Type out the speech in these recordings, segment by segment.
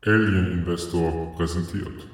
Alien Investor präsentiert.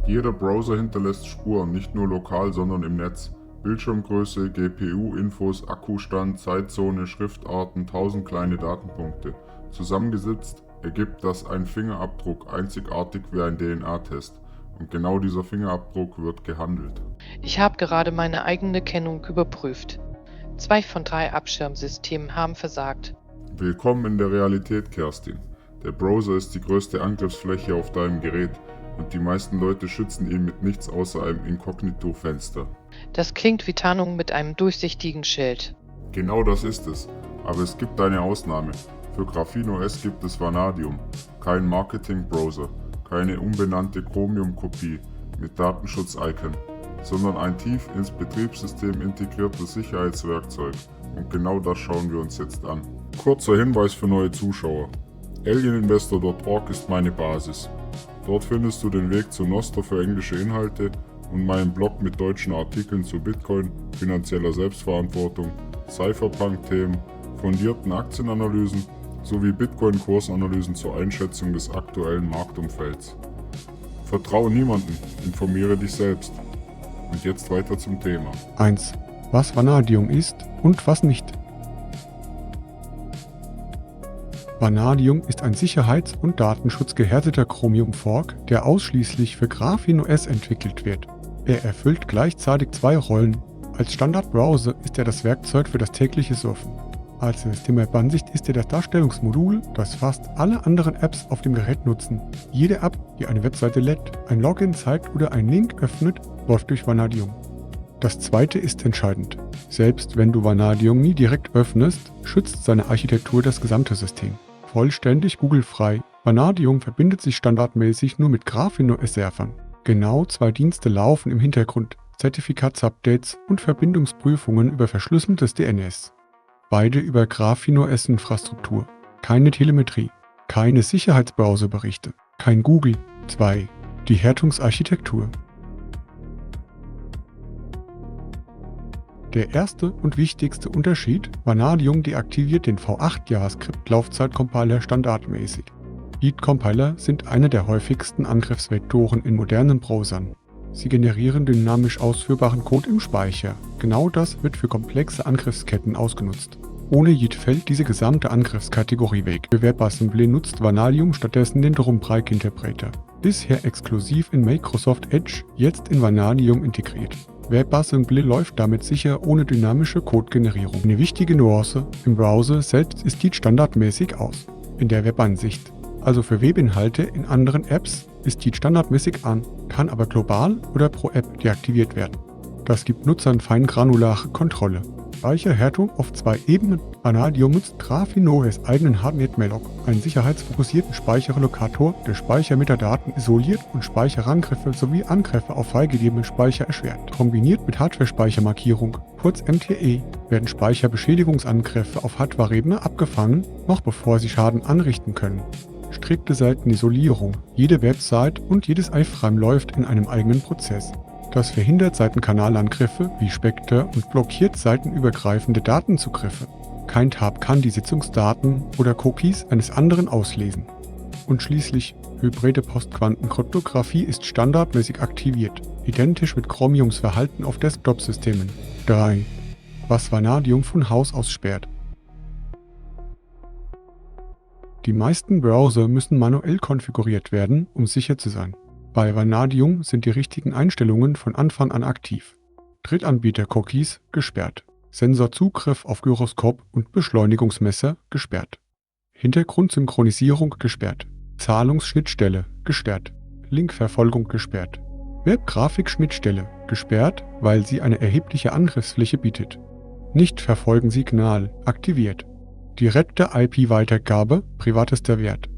Jeder Browser hinterlässt Spuren, nicht nur lokal, sondern im Netz. Bildschirmgröße, GPU-Infos, Akkustand, Zeitzone, Schriftarten, 1000 kleine Datenpunkte. Zusammengesetzt ergibt das ein Fingerabdruck, einzigartig wie ein DNA-Test. Und genau dieser Fingerabdruck wird gehandelt. Ich habe gerade meine eigene Kennung überprüft. 2 von 3 Abschirmsystemen haben versagt. Willkommen in der Realität, Kerstin. Der Browser ist die größte Angriffsfläche auf deinem Gerät und die meisten Leute schützen ihn mit nichts außer einem Inkognito-Fenster. Das klingt wie Tarnung mit einem durchsichtigen Schild. Genau das ist es, aber es gibt eine Ausnahme. Für Graphene OS gibt es Vanadium, kein Marketing-Browser, keine unbenannte Chromium-Kopie mit Datenschutz-Icon, sondern ein tief ins Betriebssystem integriertes Sicherheitswerkzeug. Und genau das schauen wir uns jetzt an. Kurzer Hinweis für neue Zuschauer. alieninvestor.org ist meine Basis. Dort findest du den Weg zu Nostr für englische Inhalte und meinen Blog mit deutschen Artikeln zu Bitcoin, finanzieller Selbstverantwortung, Cypherpunk-Themen, fundierten Aktienanalysen sowie Bitcoin-Kursanalysen zur Einschätzung des aktuellen Marktumfelds. Vertraue niemandem, informiere dich selbst. Und jetzt weiter zum Thema. 1. Was Vanadium ist und was nicht. Vanadium ist ein sicherheits- und datenschutzgehärteter Chromium-Fork, der ausschließlich für Graphene OS entwickelt wird. Er erfüllt gleichzeitig 2 Rollen. Als Standardbrowser ist er das Werkzeug für das tägliche Surfen. Als Systemansicht ist er das Darstellungsmodul, das fast alle anderen Apps auf dem Gerät nutzen. Jede App, die eine Webseite lädt, ein Login zeigt oder einen Link öffnet, läuft durch Vanadium. Das zweite ist entscheidend. Selbst wenn du Vanadium nie direkt öffnest, schützt seine Architektur das gesamte System. Vollständig googelfrei. Vanadium verbindet sich standardmäßig nur mit Graphene OS-Servern. Genau 2 Dienste laufen im Hintergrund: Zertifikatsupdates und Verbindungsprüfungen über verschlüsseltes DNS. Beide über Graphene OS-Infrastruktur. Keine Telemetrie, keine Sicherheitsbrowserberichte, kein Google. 2. Die Härtungsarchitektur. Der erste und wichtigste Unterschied: Vanadium deaktiviert den V8 JavaScript-Laufzeit-Compiler standardmäßig. Heat-Compiler sind einer der häufigsten Angriffsvektoren in modernen Browsern. Sie generieren dynamisch ausführbaren Code im Speicher. Genau das wird für komplexe Angriffsketten ausgenutzt. Ohne Yeet fällt diese gesamte Angriffskategorie weg. Für WebAssembly nutzt Vanadium stattdessen den Drumbrike-Interpreter. Bisher exklusiv in Microsoft Edge, jetzt in Vanadium integriert. WebAssembly läuft damit sicher ohne dynamische Codegenerierung. Eine wichtige Nuance: Im Browser selbst ist Yeet standardmäßig aus. In der Webansicht, also für Webinhalte in anderen Apps, ist Yeet standardmäßig an, kann aber global oder pro App deaktiviert werden. Das gibt Nutzern feingranulare Kontrolle. Speicherhärtung auf 2 Ebenen. Vanadium nutzt Graphene OS eigenen Hardnet-Malloc, einen sicherheitsfokussierten Speicherlokator, der Speichermetadaten isoliert und Speicherangriffe sowie Angriffe auf freigegebenen Speicher erschwert. Kombiniert mit Hardware-Speichermarkierung, kurz MTE, werden Speicherbeschädigungsangriffe auf Hardware-Ebene abgefangen, noch bevor sie Schaden anrichten können. Strikte Seitenisolierung. Jede Website und jedes iframe läuft in einem eigenen Prozess. Das verhindert Seitenkanalangriffe wie Spectre und blockiert seitenübergreifende Datenzugriffe. Kein Tab kann die Sitzungsdaten oder Cookies eines anderen auslesen. Und schließlich, hybride Postquantenkryptographie ist standardmäßig aktiviert, identisch mit Chromiums Verhalten auf Desktop-Systemen. 3. Was Vanadium von Haus aus sperrt. Die meisten Browser müssen manuell konfiguriert werden, um sicher zu sein. Bei Vanadium sind die richtigen Einstellungen von Anfang an aktiv. Drittanbieter-Cookies gesperrt. Sensorzugriff auf Gyroskop und Beschleunigungsmesser gesperrt. Hintergrundsynchronisierung gesperrt. Zahlungsschnittstelle gesperrt. Linkverfolgung gesperrt. Webgrafikschnittstelle gesperrt, weil sie eine erhebliche Angriffsfläche bietet. Nicht-Verfolgen-Signal aktiviert. Direkte IP-Weitergabe, privatester Wert.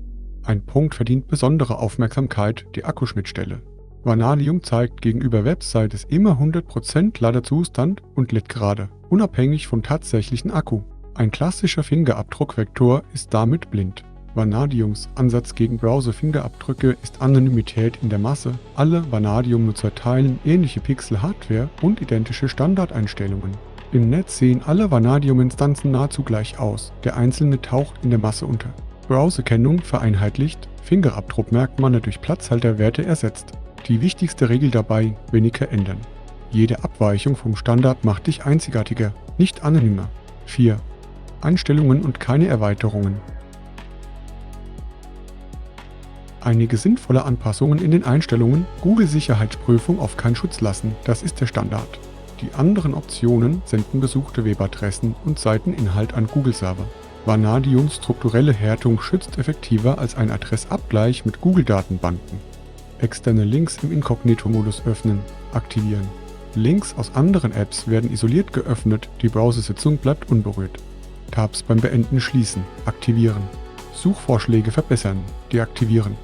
Ein Punkt verdient besondere Aufmerksamkeit: die Akkuschnittstelle. Vanadium zeigt gegenüber Websites immer 100% Ladezustand und lädt gerade, unabhängig vom tatsächlichen Akku. Ein klassischer Fingerabdruckvektor ist damit blind. Vanadiums Ansatz gegen Browser-Fingerabdrücke ist Anonymität in der Masse. Alle Vanadium-Nutzer teilen ähnliche Pixel-Hardware und identische Standardeinstellungen. Im Netz sehen alle Vanadium-Instanzen nahezu gleich aus, der einzelne taucht in der Masse unter. Browserkennung vereinheitlicht, Fingerabdruckmerkmale durch Platzhalterwerte ersetzt. Die wichtigste Regel dabei: weniger ändern. Jede Abweichung vom Standard macht dich einzigartiger, nicht anonymer. 4. Einstellungen und keine Erweiterungen. Einige sinnvolle Anpassungen in den Einstellungen: Google-Sicherheitsprüfung auf keinen Schutz lassen, das ist der Standard. Die anderen Optionen senden besuchte Webadressen und Seiteninhalt an Google-Server. Vanadiums strukturelle Härtung schützt effektiver als ein Adressabgleich mit Google-Datenbanken. Externe Links im Inkognito-Modus öffnen, aktivieren. Links aus anderen Apps werden isoliert geöffnet, die Browsersitzung bleibt unberührt. Tabs beim Beenden schließen, aktivieren. Suchvorschläge verbessern, deaktivieren.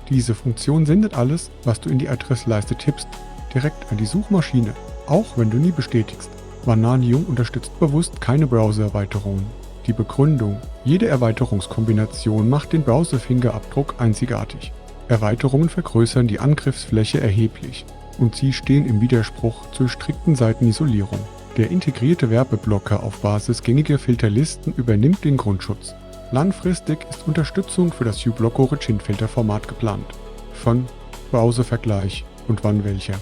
Diese Funktion sendet alles, was du in die Adressleiste tippst, direkt an die Suchmaschine, auch wenn du nie bestätigst. Vanadium unterstützt bewusst keine Browser-Erweiterungen. Die Begründung: jede Erweiterungskombination macht den Browser-Fingerabdruck einzigartig. Erweiterungen vergrößern die Angriffsfläche erheblich und sie stehen im Widerspruch zur strikten Seitenisolierung. Der integrierte Werbeblocker auf Basis gängiger Filterlisten übernimmt den Grundschutz. Langfristig ist Unterstützung für das uBlock Origin Filterformat geplant. Von Browservergleich und wann welcher.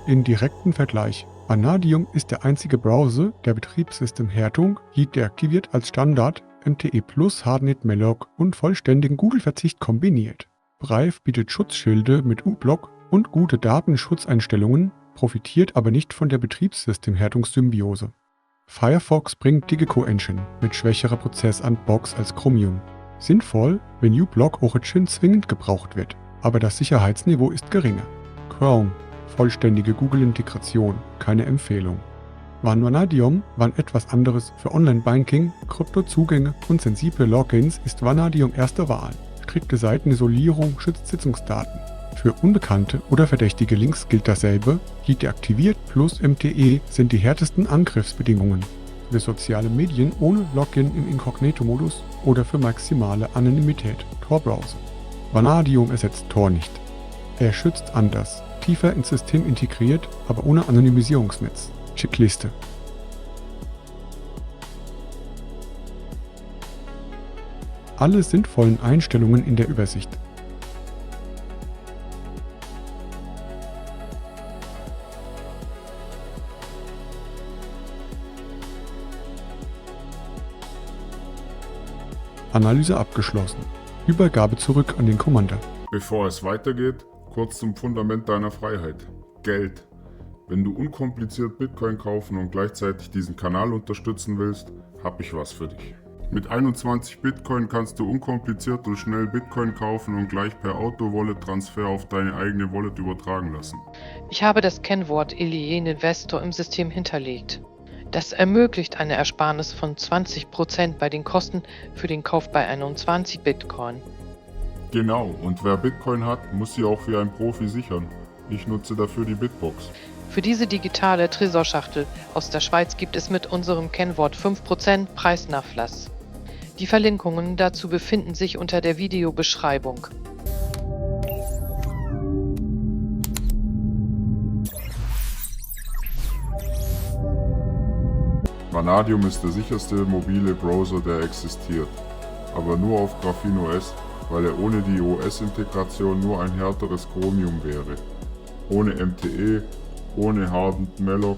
In direkten Vergleich: Vanadium ist der einzige Browser, der Betriebssystemhärtung, HEAT deaktiviert, als Standard, MTE Plus, Hardnet Malloc und vollständigen Google-Verzicht kombiniert. Brave bietet Schutzschilde mit uBlock und gute Datenschutzeinstellungen, profitiert aber nicht von der Betriebssystemhärtungssymbiose. Firefox bringt die Gecko Engine mit schwächerer Prozessandbox als Chromium. Sinnvoll, wenn uBlock Origin zwingend gebraucht wird, aber das Sicherheitsniveau ist geringer. Chrome: vollständige Google-Integration, keine Empfehlung. Vanadium, wann etwas anderes für Online-Banking, Kryptozugänge und sensible Logins ist Vanadium erste Wahl. Strikte Seitenisolierung schützt Sitzungsdaten. Für unbekannte oder verdächtige Links gilt dasselbe. HEAT deaktiviert plus MTE sind die härtesten Angriffsbedingungen. Für soziale Medien ohne Login im Inkognito-Modus oder für maximale Anonymität, Tor-Browser. Vanadium ersetzt Tor nicht. Er schützt anders, tiefer ins System integriert, aber ohne Anonymisierungsnetz. Checkliste. Alle sinnvollen Einstellungen in der Übersicht. Analyse abgeschlossen. Übergabe zurück an den Commander. Bevor es weitergeht, kurz zum Fundament deiner Freiheit: Geld. Wenn du unkompliziert Bitcoin kaufen und gleichzeitig diesen Kanal unterstützen willst, habe ich was für dich. Mit 21 Bitcoin kannst du unkompliziert und schnell Bitcoin kaufen und gleich per Auto-Wallet-Transfer auf deine eigene Wallet übertragen lassen. Ich habe das Kennwort Alien Investor im System hinterlegt. Das ermöglicht eine Ersparnis von 20% bei den Kosten für den Kauf bei 21 Bitcoin. Genau, und wer Bitcoin hat, muss sie auch wie ein Profi sichern. Ich nutze dafür die Bitbox. Für diese digitale Tresorschachtel aus der Schweiz gibt es mit unserem Kennwort 5% Preisnachlass. Die Verlinkungen dazu befinden sich unter der Videobeschreibung. Vanadium ist der sicherste mobile Browser, der existiert, aber nur auf Graphene OS, weil er ohne die OS-Integration nur ein härteres Chromium wäre. Ohne MTE, ohne Hardened Malloc,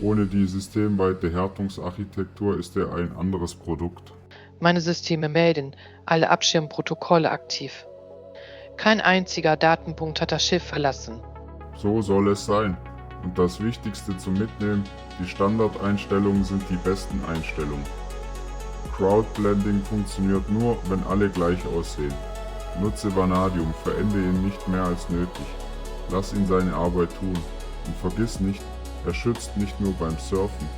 ohne die systemweite Härtungsarchitektur ist er ein anderes Produkt. Meine Systeme melden alle Abschirmprotokolle aktiv. Kein einziger Datenpunkt hat das Schiff verlassen. So soll es sein. Und das Wichtigste zum Mitnehmen: die Standardeinstellungen sind die besten Einstellungen. Crowdblending funktioniert nur, wenn alle gleich aussehen. Nutze Vanadium, verende ihn nicht mehr als nötig. Lass ihn seine Arbeit tun. Und vergiss nicht, er schützt nicht nur beim Surfen.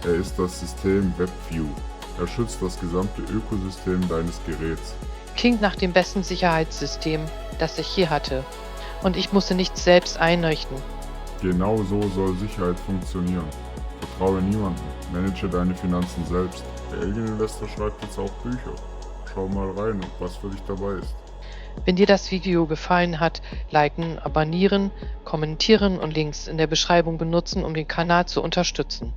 Er ist das System WebView. Er schützt das gesamte Ökosystem deines Geräts. Klingt nach dem besten Sicherheitssystem, das ich je hatte. Und ich musste nichts selbst einrichten. Genau so soll Sicherheit funktionieren. Vertraue niemandem, manage deine Finanzen selbst. Der Alien Investor schreibt jetzt auch Bücher. Schau mal rein, ob was für dich dabei ist. Wenn dir das Video gefallen hat, liken, abonnieren, kommentieren und Links in der Beschreibung benutzen, um den Kanal zu unterstützen.